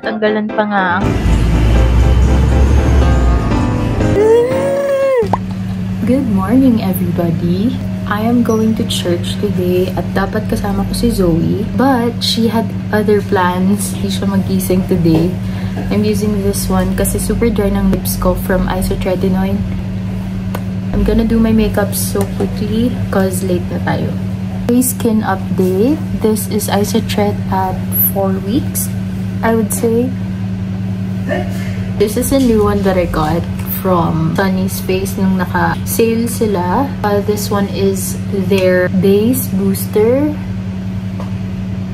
Tanggalan pa nga. Good morning, everybody. I am going to church today at dapat kasama ko si Zoe, but she had other plans. Hindi siya magising today. I'm using this one kasi super dry ng lips ko from isotretinoin. I'm gonna do my makeup so quickly because late na tayo. Skin update. This is Isotret at 4 weeks, I would say. This is a new one that I got from Sunny's Face nung naka-sale sila. This one is their base booster.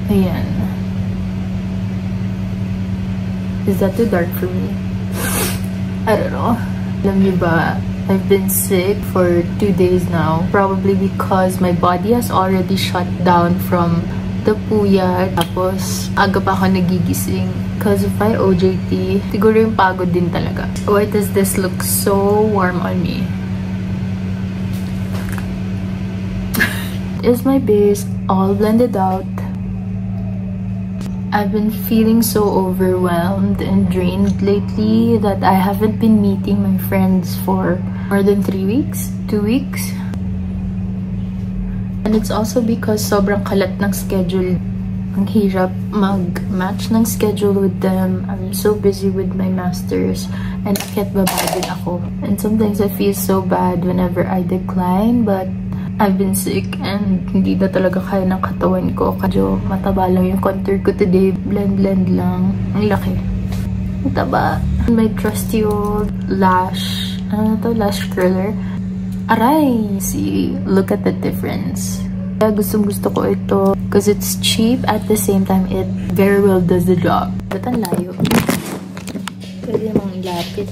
Ayan. Is that too dark for me? I don't know. Alam niyo ba, I've been sick for 2 days now. Probably because my body has already shut down from the puya. Tapos, aga pa ako nagigising. Because of my OJT, siguro yung pagod din talaga. Why does this look so warm on me? Is my base all blended out? I've been feeling so overwhelmed and drained lately that I haven't been meeting my friends for more than 3 weeks, 2 weeks. And it's also because sobrang kalat ng schedule. Ang hirap mag-match ng schedule with them. I'm so busy with my masters and akit baba din ako. And sometimes I feel so bad whenever I decline, but I've been sick and hindi na talaga kaya ng katawan ko. Kadyo mataba lang yung contour ko today. Blend lang. Ang laki. Mataba. My trusty old lash, lash curler. Aray! See, look at the difference. Gustong-gusto ko ito because it's cheap, at the same time it very well does the job. Ba't ang layo? Pwede namang ilapit.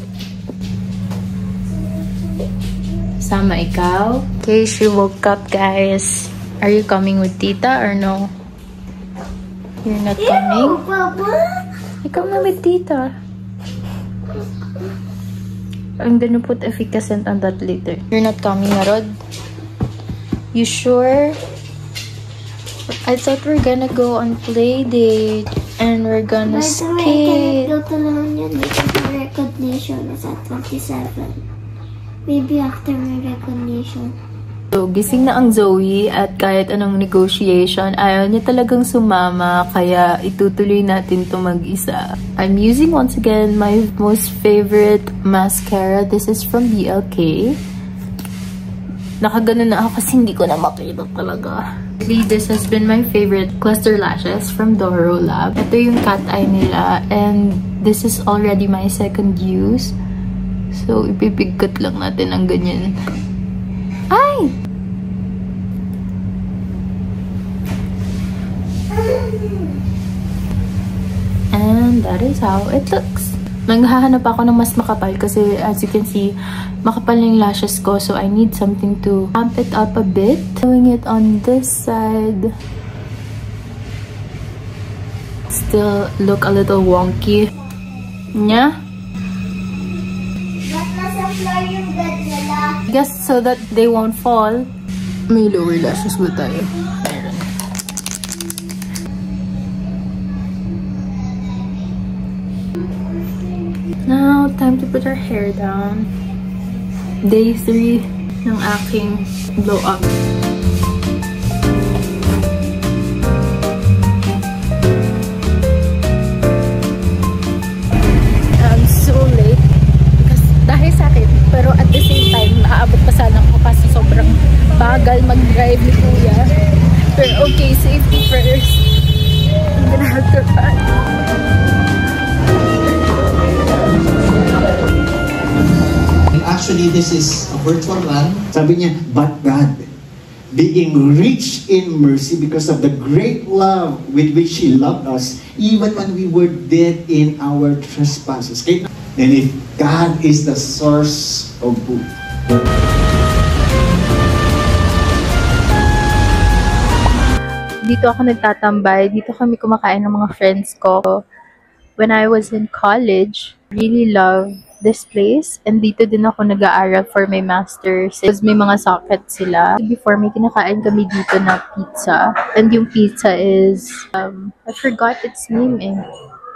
Sama ikaw? Okay, she woke up, guys. Are you coming with tita or no? You're not coming? Ikaw na with tita. I'm gonna put efficacent on that later. You're not coming, Rod? You sure? I thought we're gonna go on play date and we're gonna skate. By the way, I cannot go to La Union because my recognition is at 27. Maybe after my recognition. So, gising na ang Zoe at kahit anong negotiation, ayaw niya talagang sumama, kaya itutuloy natin to mag-isa. I'm using once again my most favorite mascara. This is from BLK. Nakaganon na ako kasi hindi ko na makita talaga. This has been my favorite cluster lashes from Doro Lab. Ito yung cat eye nila and this is already my second use. So, ipipigkat lang natin ang ganyan. Ay! And that is how it looks. Naghahanap ako ng mas makapal kasi as you can see, makapal yung lashes ko. So I need something to amp it up a bit. Doing it on this side. Still look a little wonky. Nya? Ba't nasa floor yung bed nila? I guess so that they won't fall. May lower lashes ba tayo? Meron. Now, time to put our hair down. Day 3 ng aking blow up. I'm so late because dahil sa akin, pero at the same time, naaabot pa sana ako kasi sobrang bagal mag-drive ni Kuya. Pero okay, safety first. I'm gonna have to run. Actually, this is a virtual run. Sabi niya, but God, being rich in mercy because of the great love with which He loved us, even when we were dead in our trespasses. Okay? And if God is the source of good. Dito ako nagtatambay. Dito kami kumakain ng mga friends ko. When I was in college, really love this place. And dito din ako nag-aaral for my master's. Because may mga socket sila. Before, may kinakain kami dito na pizza. And yung pizza is, I forgot its name eh.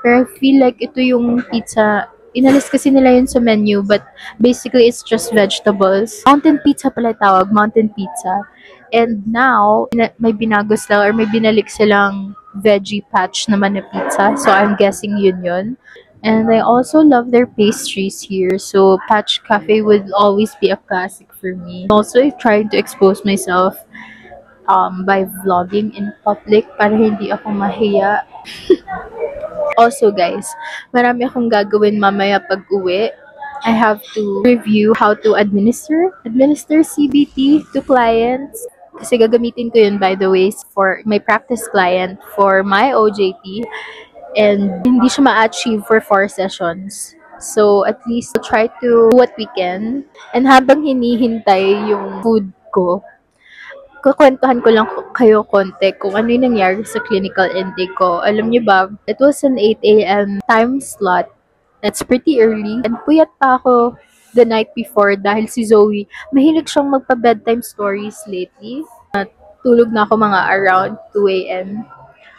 Pero I feel like ito yung pizza, inalis kasi nila yun sa menu, but basically it's just vegetables. Mountain pizza pala tawag, mountain pizza. And now, may binagos lang or may binalik silang veggie patch naman na pizza. So I'm guessing yun. And I also love their pastries here. So Patch Cafe would always be a classic for me. Also, trying to expose myself by vlogging in public para hindi ako mahiya. Also guys, marami akong gagawin mamaya pag-uwi. I have to review how to administer CBT to clients. Kasi gagamitin ko yun, by the way, for my practice client for my OJT. And hindi siya ma-achieve for 4 sessions. So at least we'll try to do what we can. And habang hinihintay yung food ko, kukwentuhan ko lang kayo konti kung ano yung nangyari sa clinical intake ko. Alam niyo ba, it was an 8 a.m. time slot. That's pretty early. And puyat pa ako the night before dahil si Zoe, mahilig siyang magpa-bedtime stories lately. Tulog na ako mga around 2 a.m.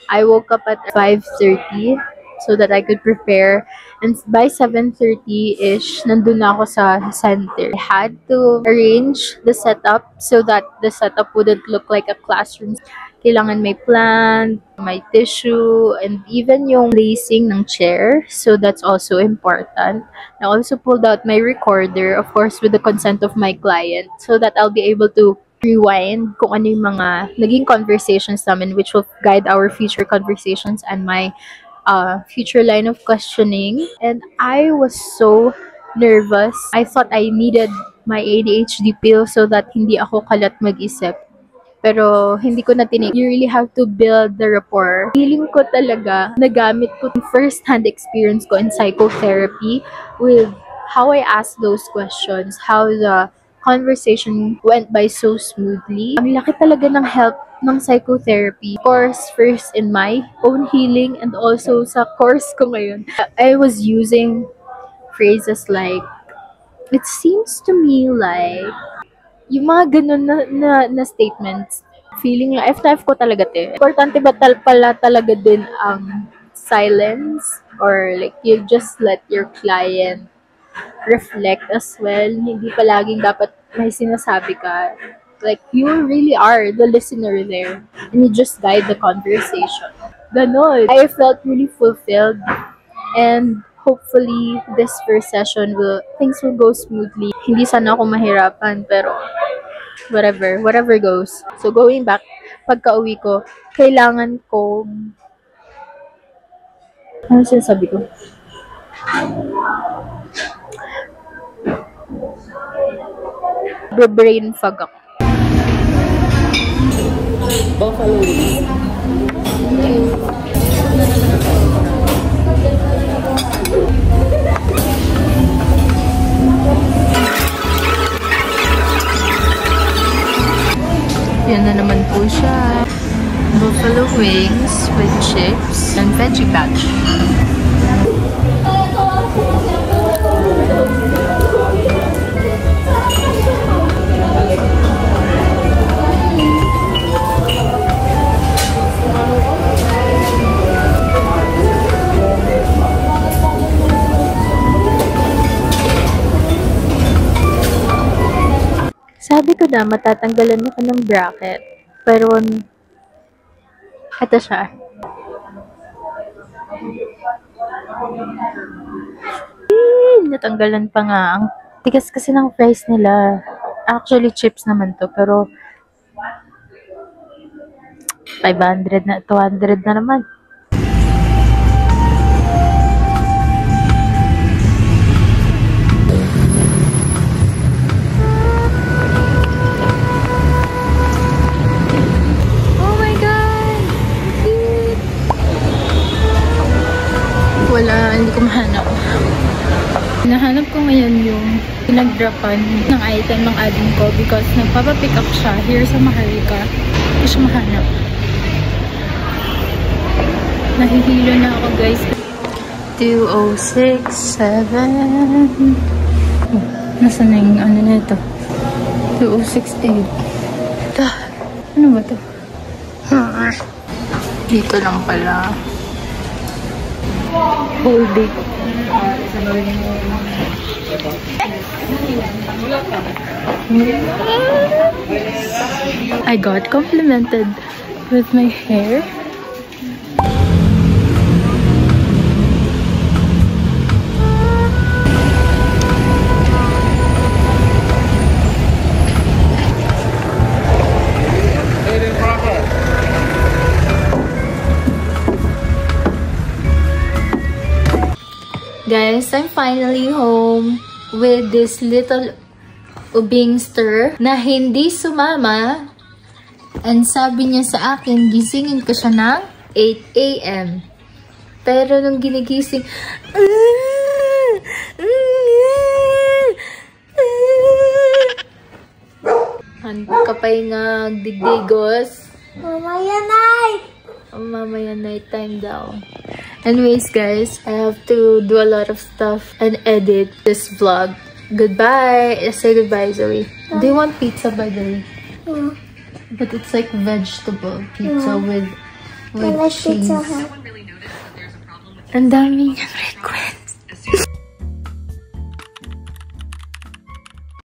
I woke up at 5:30 so that I could prepare. And by 7:30-ish, nandun na ako sa center. I had to arrange the setup so that the setup wouldn't look like a classroom. Kailangan may plant, may tissue, and even yung placing ng chair. So that's also important. I also pulled out my recorder, of course, with the consent of my client, so that I'll be able to rewind kung ano yung mga naging conversations namin, which will guide our future conversations and my future line of questioning. And I was so nervous. I thought I needed my ADHD pill so that hindi ako kalat mag-isip. Pero hindi ko na tinig. You really have to build the rapport. Feeling ko talaga, nagamit ko yung first-hand experience ko in psychotherapy with how I asked those questions, how the conversation went by so smoothly. Ang laki talaga ng help ng psychotherapy. Of course, first in my own healing and also sa course ko ngayon. I was using phrases like, it seems to me like, yung mga ganun na statements, feeling like, F ko talaga te. Importante ba pala talaga din ang silence or like you just let your client reflect as well. Hindi palaging dapat may sinasabi ka. Like, you really are the listener there and you just guide the conversation. Ganon. I felt really fulfilled and hopefully this first session things will go smoothly. Hindi sana ako mahirapan pero whatever goes. So going back, pagka-uwi ko, kailangan ko ano sinasabi ko? Brain fog ako. Buffalo wings. Yan na naman po siya. Buffalo wings with chips and veggie patch. Sabi ko na, matatanggalan ako ng bracket. Pero, ito siya. Natanggalan pa nga. Ang tigas kasi ng price nila. Actually, chips naman to. Pero, 500 na, 200 na naman. Hindi ko mahanap. Nahanap ko ngayon yung pinag-dropan ng item ng admin ko because nagpapapick up siya here sa Maharlika. Hindi siya mahanap. Nahihilo na ako guys. 2067. Nasaan na yung ano na ito? 2068. Ano ba ito? Dito lang pala. Whole day. I got complimented with my hair. Guys, I'm finally home with this little ubingster na hindi sumama. And sabi niya sa akin, gisingin ko siya ng 8 a.m. Pero nung ginigising, kapay nga digdigos. Mamaya night! Mamaya night time daw. Anyways, guys, I have to do a lot of stuff and edit this vlog. Goodbye. Say goodbye, Zoe. Do you want pizza, by the way? Yeah. But it's like vegetable pizza with I like cheese. Pizza Hut. Ang daming